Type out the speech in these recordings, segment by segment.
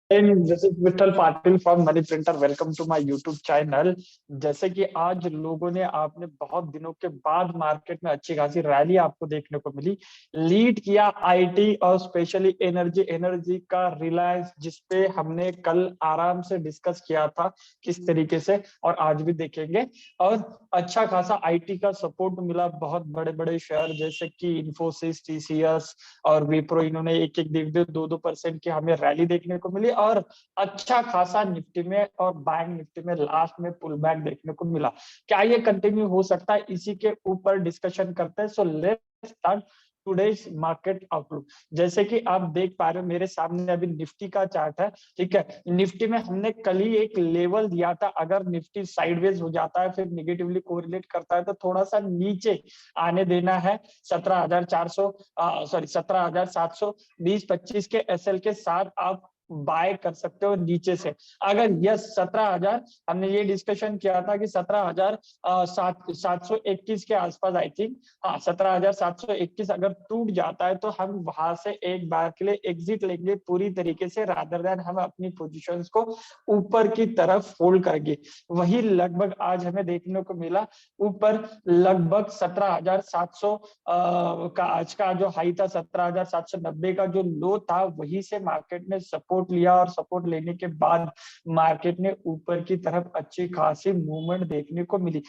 This is Vitthal Patil from Money Printer. Welcome to my YouTube channel. जैसे कि आज लोगों ने आपने बहुत दिनों के बाद मार्केट में अच्छी खासी रैली आपको देखने को मिली। लीड किया आईटी और स्पेशली एनर्जी एनर्जी का रिलायंस, जिसपे हमने कल आराम से डिस्कस किया था किस तरीके से, और आज भी देखेंगे। और अच्छा खासा आईटी का सपोर्ट मिला। बहुत बड़े बड़े शेयर जैसे कि इन्फोसिस, टीसीएस और विप्रो, इन्होंने एक एक 1.5-2% की हमें रैली देखने को मिली। और अच्छा खासा निफ्टी में और बैंक निफ्टी में लास्ट में पुल बैक देखने को मिला। क्या ये कंटिन्यू हो सकता है? इसी के ऊपर डिस्कशन करते हैं। So let's start today's market outlook. जैसे कि आप देख पा रहे हो मेरे सामने अभी निफ्टी का चार्ट है। ठीक है, निफ्टी में हमने कल ही एक लेवल दिया था। अगर निफ्टी साइडवेज हो जाता है, फिर निगेटिवली कोरिलेट करता है, तो थोड़ा सा नीचे आने देना है। 17,400 सॉरी 17,720-25 के एसएल के साथ आप बाय कर सकते हो नीचे से। अगर यस 17,000, हमने ये डिस्कशन किया था कि 17,721 के आसपास, आई थिंक, हाँ 17,721 अगर टूट जाता है तो हम वहां से एक बार के लिए एग्जिट लेंगे पूरी तरीके से, रादर देन हम अपनी पोजीशंस को ऊपर की तरफ होल्ड करेंगे। वही लगभग आज हमें देखने को मिला। ऊपर लगभग 17,700 का आज का जो हाई था, 17,790 का जो लो था, वही से मार्केट ने सपोर्ट लिया। और सपोर्ट लेने के बाद मार्केट ने ऊपर की तरफ अच्छी खासी मूवमेंट देखने को मिली।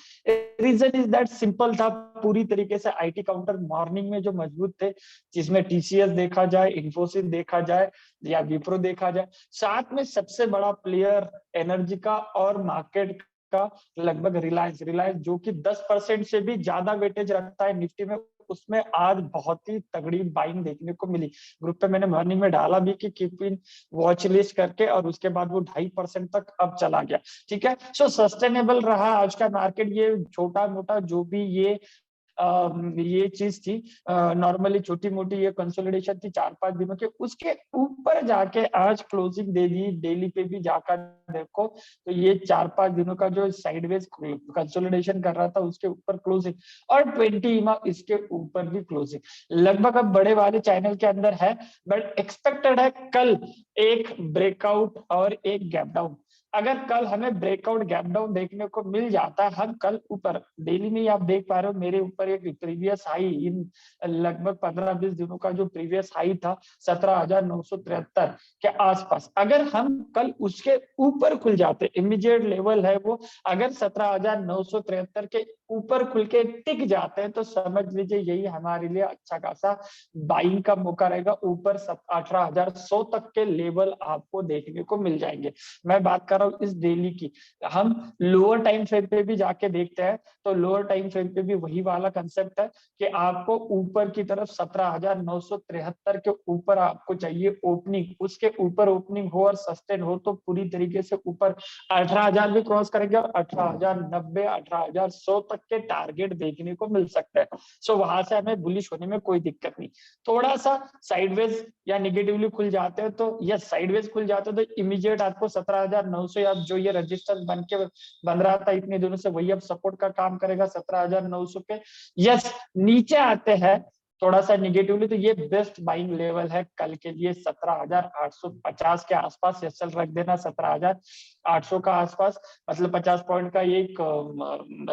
रीजन इज दैट सिंपल था। पूरी तरीके से आईटी काउंटर मॉर्निंग में जो मजबूत थे, जिसमें टीसीएस देखा जाए, इन्फोसिस देखा जाए या विप्रो देखा जाए, साथ में सबसे बड़ा प्लेयर एनर्जी का और मार्केट का लगभग रिलायंस रिलायंस जो कि 10% से भी ज्यादा वेटेज रखता है निफ्टी में, उसमें आज बहुत ही तगड़ी बाइंग देखने को मिली। ग्रुप पे मैंने मॉर्निंग में डाला भी कि कीप इन वॉच लिस्ट करके, और उसके बाद वो 2.5% तक अब चला गया। ठीक है, सो सस्टेनेबल रहा आज का मार्केट। ये छोटा मोटा जो भी ये चीज थी, नॉर्मली छोटी मोटी ये कंसोलिडेशन थी 4-5 दिनों के, उसके ऊपर जाके आज क्लोजिंग दे दी। डेली पे भी जाकर देखो तो ये 4-5 दिनों का जो साइडवेज कंसोलिडेशन कर रहा था, उसके ऊपर क्लोजिंग, और 20 इसके ऊपर भी क्लोजिंग लगभग अब बड़े वाले चैनल के अंदर है। बट एक्सपेक्टेड है कल एक ब्रेकआउट और एक गैप डाउन। अगर कल हमें ब्रेकआउट गैप डाउन देखने को मिल जाता है, हम कल ऊपर डेली में ही आप देख पा रहे हो मेरे ऊपर एक प्रीवियस हाई इन लगभग 15-20 दिनों का जो प्रीवियस हाई था 17,973 के आसपास, अगर हम कल उसके ऊपर खुल जाते, इमीडिएट लेवल है वो, अगर 17,973 के ऊपर खुल के टिक जाते हैं, तो समझ लीजिए यही हमारे लिए अच्छा खासा बाइंग का मौका रहेगा। ऊपर 18,100 तक के लेवल आपको देखने को मिल जाएंगे। मैं बात कर रहा हूँ इस डेली की। हम लोअर टाइम फ्रेम पे भी जाके देखते हैं, तो लोअर टाइम फ्रेम पे भी वही वाला कंसेप्ट है कि आपको ऊपर की तरफ 17,973 के ऊपर आपको चाहिए ओपनिंग। उसके ऊपर ओपनिंग हो और सस्टेन हो तो पूरी तरीके से ऊपर 18,000 भी क्रॉस करेंगे, और 18,090, 18,100 तक के टारगेट देखने को मिल सकते हैं। सो वहां से हमें बुलिश होने में कोई दिक्कत नहीं। थोड़ा सा साइडवेज या निगेटिवली खुल जाते हैं, तो यस साइडवेज खुल जाते हैं तो इमीडिएट आपको 17,900 या जो ये रजिस्टर बन रहा था इतने दिनों से, वही अब सपोर्ट का काम करेगा 17,900 पे। यस नीचे आते हैं थोड़ा सा निगेटिवली, तो ये बेस्ट बाइंग लेवल है कल के लिए 17,850 के आसपास। एसएल रख देना 17,800 का आसपास, मतलब 50 पॉइंट का एक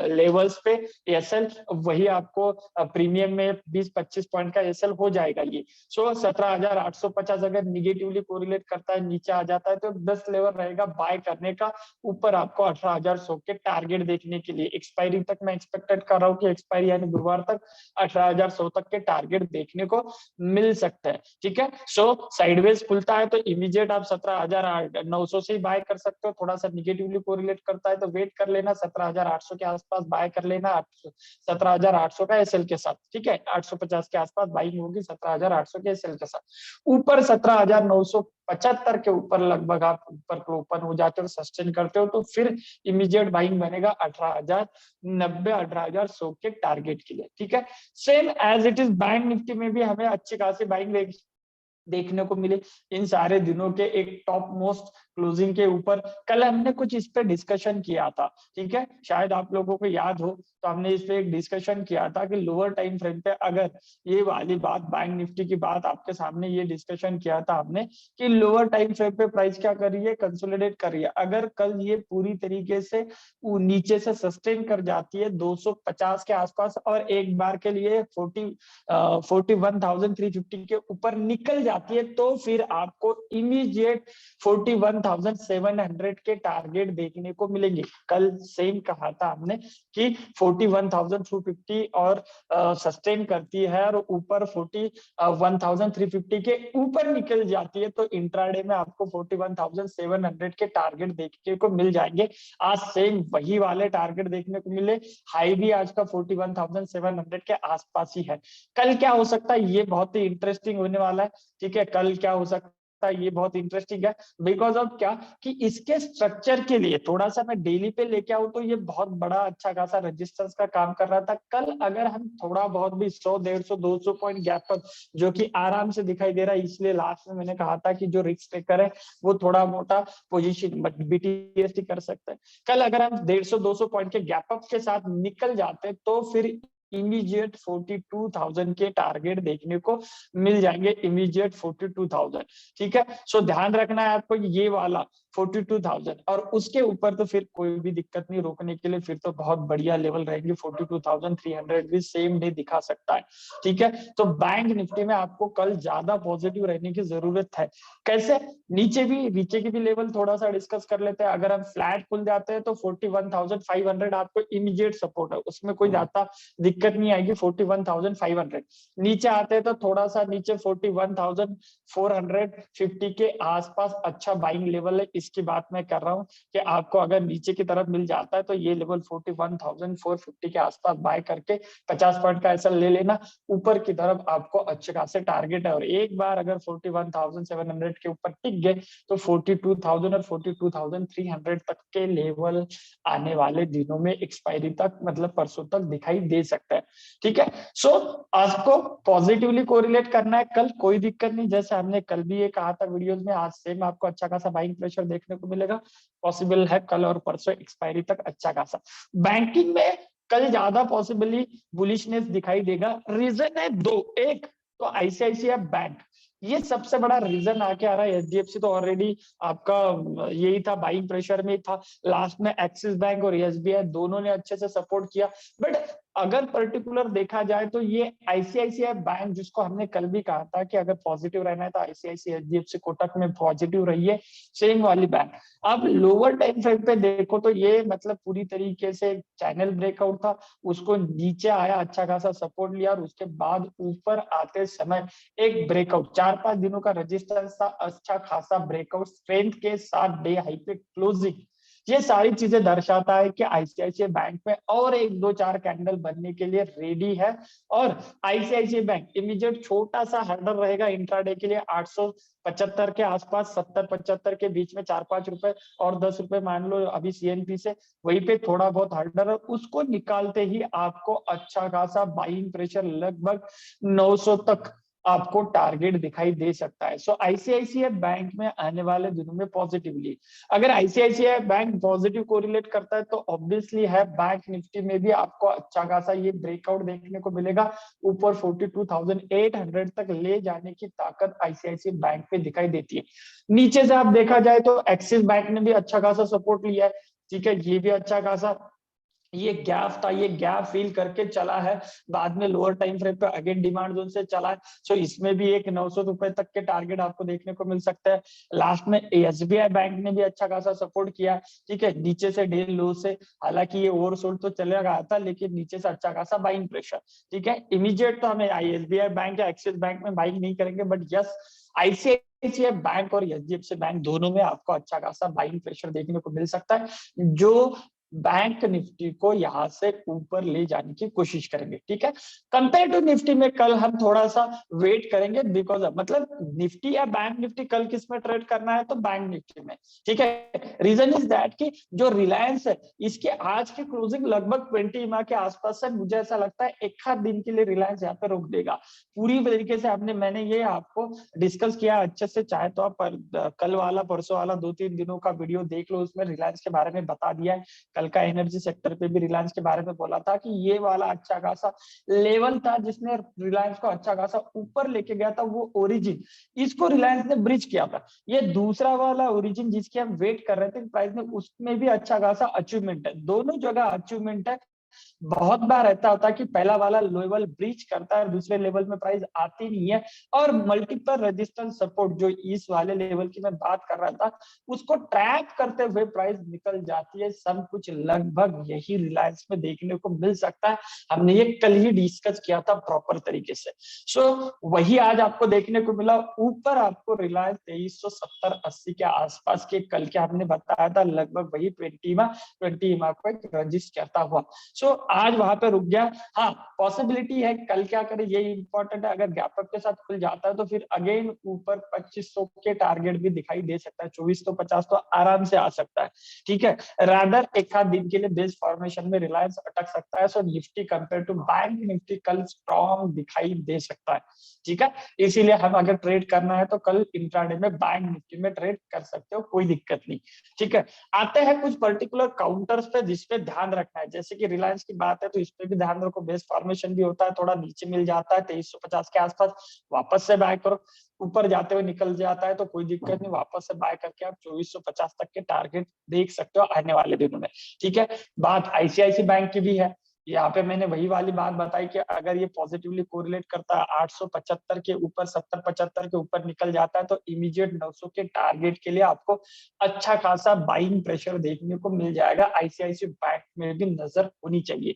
लेवल्स पे एसएल, वही आपको प्रीमियम में 20-25 पॉइंट का एसएल हो जाएगा ये। सो 17,850 अगर निगेटिवली कोरिलेट करता है, नीचे आ जाता है, तो बेस्ट लेवल रहेगा बाय करने का। ऊपर आपको 18,100 के टारगेट देखने के लिए एक्सपायरी तक मैं एक्सपेक्टेड कर रहा हूँ कि एक्सपायरी यानी गुरुवार तक 18,100 तक के टारगेट देखने को मिल सकते हैं। ठीक है, सो साइडवेज खुलता है तो इमीडिएट आप 17,900 से ही बाय कर सकते हो। थोड़ा सा निगेटिवली कोरिलेट करता है तो वेट कर लेना, 17,800 के आसपास बाय कर लेना, 17,800 का एसएल के साथ। ठीक है, 850 के आसपास बाइंग होगी 17,800 के एसएल के साथ। ऊपर 17,975 के ऊपर लगभग आप ऊपर ओपन हो जाते हो, सस्टेन करते हो, तो फिर इमीडिएट बाइंग बनेगा 18,090, 18,100 के टारगेट के लिए। ठीक है, same as it is bank Nifty में भी हमें अच्छी खासी बाइंग देखने को मिले इन सारे दिनों के एक टॉप मोस्ट क्लोजिंग के ऊपर। कल हमने कुछ इस पे डिस्कशन किया था, ठीक है, शायद आप लोगों को याद हो, तो हमने इस पे एक डिस्कशन किया था कि लोअर टाइम फ्रेम पे अगर ये वाली बात, बैंक निफ्टी की बात आपके सामने ये डिस्कशन किया था हमने कि लोअर टाइम फ्रेम पे प्राइस क्या कर रही है, कंसोलिडेट कर रही है। अगर कल ये पूरी तरीके से नीचे से सस्टेन कर जाती है 250 के आसपास और एक बार के लिए 41,350 के ऊपर निकल जाती है, तो फिर आपको इमीडिएट 41,700 के टारगेट देखने को मिलेंगे। कल सेम कहा था हमने कि 41,250 और सस्टेन करती है और ऊपर 41,350 के ऊपर निकल जाती है तो इंट्राडे में आपको 41,700 के टारगेट देखने को मिल जाएंगे। आज सेम वही वाले टारगेट देखने को मिले, हाई भी आज का 41,700 के आसपास ही है। कल क्या हो सकता है, ये बहुत ही इंटरेस्टिंग होने वाला है, ठीक है। कल क्या हो सकता है, ये बहुत इंटरेस्टिंग है, बिकॉज ऑफ क्या कि इसके स्ट्रक्चर के लिए थोड़ा सा मैं डेली पे लेके आऊं तो ये बहुत बड़ा अच्छा खासा रेजिस्टेंस का काम कर रहा था। कल अगर हम थोड़ा बहुत भी 100, 150, 200 पॉइंट गैप अप जो कि आराम से दिखाई दे रहा है, इसलिए लास्ट में मैंने कहा था कि जो रिस्क टेकर है वो थोड़ा मोटा पोजीशन बीटीएसटी कर सकता है। कल अगर हम 150, 200 पॉइंट के गैप अप के साथ निकल जाते तो फिर इमीडिएट 42,000 के टारगेट देखने को मिल जाएंगे, इमीडिएट 42,000, ठीक है। सो ध्यान रखना है आपको ये वाला 42,000 और उसके ऊपर तो फिर कोई भी दिक्कत नहीं, रोकने के लिए फिर तो बहुत बढ़िया लेवल रहेंगे। 42,300 भी सेम डे दिखा सकता है, ठीक है। तो बैंक निफ्टी में आपको कल ज्यादा पॉजिटिव रहने की जरूरत है। कैसे, नीचे की भी लेवल थोड़ा सा डिस्कस कर लेते हैं। अगर हम फ्लैट खुल जाते हैं तो 41,500 आपको इमीडिएट सपोर्ट है, उसमें कोई ज्यादा दिक्कत नहीं आएगी। 41,500 नीचे आते हैं तो थोड़ा सा नीचे 41,450 के आसपास अच्छा बाइंग लेवल है, इसकी बात मैं कर रहा हूं कि आपको अगर नीचे की तरफ मिल जाता है तो ये लेवल 41,450 के आसपास बाय करके 50 पॉइंट का ऐसा ले लेना, ऊपर की तरफ आपको अच्छे खासे टारगेट है। और एक बार अगर 41,700 के ऊपर टिक गए तो 42,000 और 42,300 तक के लेवल आने वाले दिनों में एक्सपायरी तक, मतलब परसों तक दिखाई दे सकता है, ठीक है। सो आपको पॉजिटिवली कोरिलेट करना है, कल कोई दिक्कत नहीं। जैसे हमने कल भी ये कहा था वीडियोस में, आज सेम आपको अच्छा खासा बाइंग प्रेशर देखने को मिलेगा। पॉसिबल है कल और परसों एक्सपायरी तक अच्छा खासा। बैंकिंग में कल ज्यादा पॉसिबली बुलिशनेस दिखाई देगा। रीजन है दो, एक तो आईसीआईसीआई बैंक, ये सबसे बड़ा रीजन आके आ रहा है। एचडीएफसी तो ऑलरेडी आपका यही था, बाइंग प्रेशर में था। लास्ट में एक्सिस बैंक और एसबीआई दोनों ने अच्छे से सपोर्ट किया। बट अगर पर्टिकुलर देखा जाए तो ये आईसीआईसीआई बैंक, जिसको हमने कल भी कहा था कि अगर पॉजिटिव रहना है तो आईसीआईसीआई, एचडीएफसी, कोटक में पॉजिटिव रहिए, सेम वाली बैंक। अब लोअर टाइम फ्रेम पे देखो तो ये मतलब पूरी तरीके से चैनल ब्रेकआउट था, उसको नीचे आया, अच्छा खासा सपोर्ट लिया और उसके बाद ऊपर आते समय एक ब्रेकआउट, 4-5 दिनों का रेजिस्टेंस था, अच्छा खासा ब्रेकआउट स्ट्रेंथ के साथ डे हाई पे क्लोजिंग। ये सारी चीजें दर्शाता है कि आईसीआईसीआई बैंक में और एक दो चार कैंडल बनने के लिए रेडी है। और आईसीआईसीआई बैंक इमीडिएट छोटा सा हर्डल रहेगा इंट्राडे के लिए 875 के आसपास, 70-75 के बीच में 4-5 रुपए और 10 रुपए मान लो अभी सीएनपी से, वहीं पे थोड़ा बहुत हर्डल है, उसको निकालते ही आपको अच्छा खासा बाइंग प्रेशर लगभग 900 तक आपको टारगेट दिखाई दे सकता है। सो आईसीआईसीआई बैंक में आने वाले दिनों में पॉजिटिवली, अगर आईसीआईसीआई बैंक पॉजिटिव कोरिलेट करता है तो ऑब्वियसली है बैंक निफ्टी में भी आपको अच्छा खासा ये ब्रेकआउट देखने को मिलेगा। ऊपर 42,800 तक ले जाने की ताकत आईसीआईसीआई बैंक पे दिखाई देती है। नीचे से आप देखा जाए तो एक्सिस बैंक ने भी अच्छा खासा सपोर्ट लिया है, ठीक है, ये भी अच्छा खासा ये गैप था, ये गैप फिल करके चला है, बाद में लोअर टाइम फ्रेम पे अगेन डिमांड जोन से चला है। सो इसमें भी एक 900 रुपए तक के टारगेट आपको देखने को मिल सकता है। लास्ट में एसबीआई बैंक ने भी अच्छा खासा सपोर्ट किया, ठीक है, नीचे से डे लो से, हालांकि ये ओवरसोल्ड तो चले रहा था लेकिन नीचे से अच्छा खासा बाइंग प्रेशर, ठीक है। इमीडिएट तो हमें एसबीआई बैंक या एक्सिस बैंक में बाइंग नहीं करेंगे, बट यस आईसीआईसीआई बैंक और एचडीएफसी बैंक दोनों में आपको अच्छा खासा बाइंग प्रेशर देखने को मिल सकता है, जो बैंक निफ्टी को यहाँ से ऊपर ले जाने की कोशिश करेंगे। ठीक है, कंपेयर टू निफ्टी में कल हम थोड़ा सा वेट करेंगे, बिकॉज मतलब निफ्टी या बैंक निफ्टी कल किस में ट्रेड करना है, तो बैंक निफ्टी में। ठीक है, रीजन इज दैट कि जो रिलायंस है इसके आज की क्लोजिंग लगभग 20 माह के आसपास है। मुझे ऐसा लगता है एक आध दिन के लिए रिलायंस यहाँ पे रोक देगा पूरी तरीके से। मैंने ये आपको डिस्कस किया अच्छे से, चाहे तो आप कल वाला परसों वाला 2-3 दिनों का वीडियो देख लो, उसमें रिलायंस के बारे में बता दिया है। कल का एनर्जी सेक्टर पे भी रिलायंस के बारे में बोला था कि ये वाला अच्छा खासा लेवल था जिसने रिलायंस को अच्छा खासा ऊपर लेके गया था, वो ओरिजिन, इसको रिलायंस ने ब्रिज किया था। ये दूसरा वाला ओरिजिन जिसके हम वेट कर रहे थे प्राइस में, उसमें भी अच्छा खासा अचीवमेंट है, दोनों जगह अचीवमेंट है। बहुत बार ऐसा होता है कि पहला वाला लेवल ब्रीच करता है, दूसरे लेवल में प्राइस आती नहीं है, और मल्टीपल रेजिस्टेंस सपोर्ट जो इस वाले लेवल की मैं बात कर रहा था उसको ट्रैप करते हुए प्राइस निकल जाती है। सब कुछ लगभग यही रिलायंस में देखने को मिल सकता है। हमने ये कल ही डिस्कस किया था प्रॉपर तरीके से। सो वही आज आपको देखने को मिला। ऊपर आपको रिलायंस 2370-80 के आसपास के कल के हमने बताया था, लगभग वही 20 माह को एक रजिस्ट करता हुआ। सो आज वहां पे रुक गया। हाँ, पॉसिबिलिटी है कल क्या करे ये इंपॉर्टेंट है, अगर गैप अप के साथ खुल जाता है तो फिर अगेन ऊपर 2500 के टारगेट भी दिखाई दे सकता है, 2450 तो आराम से आ सकता है। ठीक है, रादर एक आध दिन के लिए बेस फॉर्मेशन में रिलायंस अटक सकता है। So Nifty compare to bank Nifty कल स्ट्रॉन्ग दिखाई दे सकता है। ठीक है, इसीलिए हम अगर ट्रेड करना है तो कल इंट्राडे में बैंक निफ्टी में ट्रेड कर सकते हो, कोई दिक्कत नहीं। ठीक है, आते हैं कुछ पर्टिकुलर काउंटर्स पे जिसपे ध्यान रखना है। जैसे कि रिलायंस की बात है तो इस पे भी ध्यान रखो, बेस फॉर्मेशन भी होता है, थोड़ा नीचे मिल जाता है 2350 के आसपास, वापस से बाय करो। ऊपर जाते हुए निकल जाता है तो कोई दिक्कत नहीं, वापस से बाय करके आप 2450 तक के टारगेट देख सकते हो आने वाले दिनों में। ठीक है, बात आईसीआईसी बैंक की भी है। यहाँ पे मैंने वही वाली बात बताई कि अगर ये पॉजिटिवली कोरिलेट करता है 875 के ऊपर, 70-75 के ऊपर निकल जाता है तो इमीडिएट 900 के टारगेट के लिए आपको अच्छा खासा बाइंग प्रेशर देखने को मिल जाएगा। आईसीआईसी बैंक में भी नजर होनी चाहिए।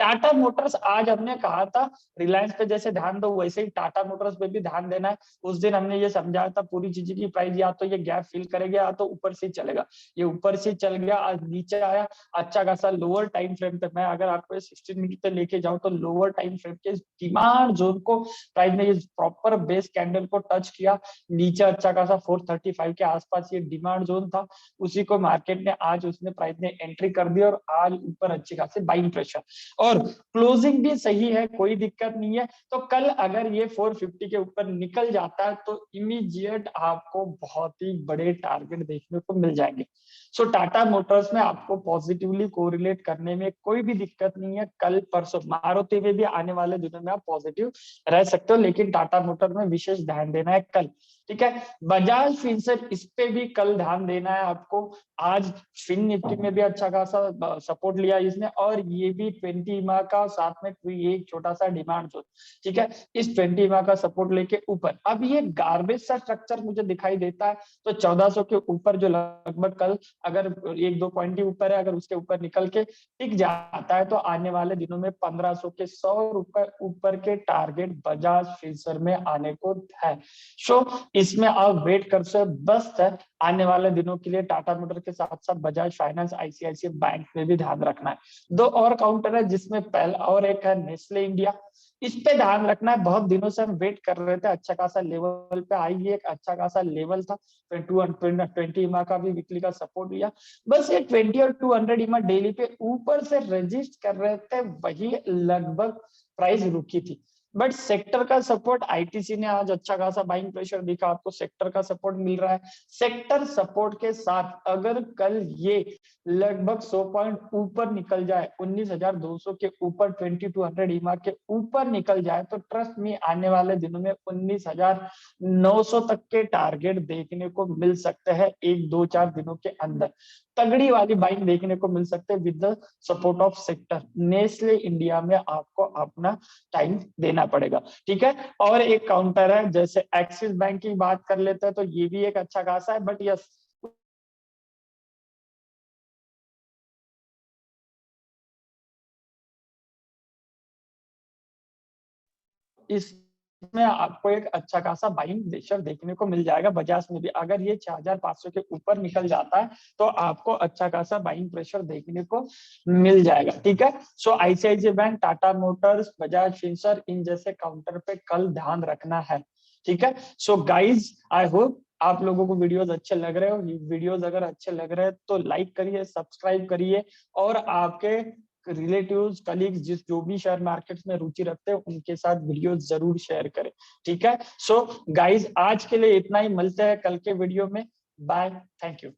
टाटा मोटर्स आज हमने कहा था रिलायंस पे जैसे ध्यान दो वैसे ही टाटा मोटर्स पे भी ध्यान देना है। उस दिन हमने ये समझाया था पूरी चीज की प्राइस या तो ये गैप फिल करेगा या तो ऊपर से चलेगा। ये ऊपर से चल गया, आज नीचे आया अच्छा खासा लोअर टाइम फ्रेम पे। मैं अगर आपको 16 मिनट पे लेके जाऊं तो लोअर टाइम फ्रेम के डिमांड जोन को प्राइस ने प्रॉपर बेस कैंडल को टच किया, नीचे अच्छा खासा 435 के आसपास ये डिमांड जोन था, उसी को मार्केट ने आज उसने प्राइस ने एंट्री कर दी और आज ऊपर अच्छी खासी बाइंग प्रेशर, और क्लोजिंग भी सही है, कोई दिक्कत नहीं है। तो कल अगर ये 450 के ऊपर निकल जाता है तो इमीडिएट आपको बहुत ही बड़े टारगेट देखने को मिल जाएंगे। सो टाटा मोटर्स में आपको पॉजिटिवली कोरिलेट करने में कोई भी दिक्कत नहीं है। कल परसों मारुति में भी आने वाले दिनों में आप पॉजिटिव रह सकते हो, लेकिन टाटा मोटर में विशेष ध्यान देना है कल। ठीक है, बजाज फिनसर्व इस पे भी कल ध्यान देना है आपको। आज फिन निफ्टी में भी अच्छा खासा सपोर्ट लिया इसने, और ये भी 20 माह का साथ में एक छोटा सा डिमांड जोन। ठीक है, इस 20 माह का सपोर्ट लेके ऊपर अब ये गार्बेज सा स्ट्रक्चर मुझे दिखाई देता है। तो 1400 के ऊपर जो लगभग कल अगर 1-2 पॉइंट ही ऊपर है, अगर उसके ऊपर निकल के टिक जाता है तो आने वाले दिनों में 1500 के 100 रुपए ऊपर के टारगेट बजाज फिनसर्व में आने को है। सो इसमें आप वेट कर सकते, बस है आने वाले दिनों के लिए टाटा मोटर के साथ साथ बजाज फाइनेंस, आईसीआईसीआई बैंक में भी ध्यान रखना है। दो और काउंटर है जिसमें पहला और एक है नेस्ले इंडिया, इस पे ध्यान रखना है। बहुत दिनों से हम वेट कर रहे थे, अच्छा खासा लेवल पे आई, एक अच्छा खासा लेवल था 20 EMA का भी वीकली का सपोर्ट लिया। बस ये 20 और 200 EMA डेली पे ऊपर से रजिस्ट कर रहे थे, वही लगभग प्राइस रुकी थी। बट सेक्टर का सपोर्ट आईटीसी ने आज अच्छा खासा बाइंग प्रेशर दिखा, आपको सेक्टर का सपोर्ट मिल रहा है। सेक्टर सपोर्ट के साथ अगर कल ये लगभग 100 पॉइंट ऊपर निकल जाए, 19,200 के ऊपर, 2200 EMA के ऊपर निकल जाए तो ट्रस्ट में आने वाले दिनों में 19,900 तक के टारगेट देखने को मिल सकते हैं 1-2-4 दिनों के अंदर। तगड़ी वाली बाइंग देखने को मिल सकते हैं with the support of sector. Nestle India में आपको अपना टाइम देना पड़ेगा। ठीक है, और एक काउंटर है जैसे एक्सिस बैंक की बात कर लेते हैं तो ये भी एक अच्छा खासा है, बट यस इस में आपको एक अच्छा खासा बाइंग प्रेशर देखने को मिल जाएगा। बजाज में भी अगर ये 6500 के ऊपर निकल जाता है तो आपको अच्छा खासा बाइंग प्रेशर देखने को मिल जाएगा। ठीक है, so ICICI bank, Tata motors, Bajaj finserv, इन जैसे काउंटर पे कल ध्यान रखना है। ठीक है, सो गाइज आई होप आप लोगों को वीडियोस अच्छे लग रहे हो। वीडियोस अगर अच्छे लग रहे हैं तो लाइक करिए, सब्सक्राइब करिए, और आपके रिलेटिव्स, कलीग्स, जिस जो भी शेयर मार्केट्स में रुचि रखते हैं उनके साथ वीडियो जरूर शेयर करें। ठीक है, सो गाइज आज के लिए इतना ही, मिलते हैं कल के वीडियो में। Bye, thank you.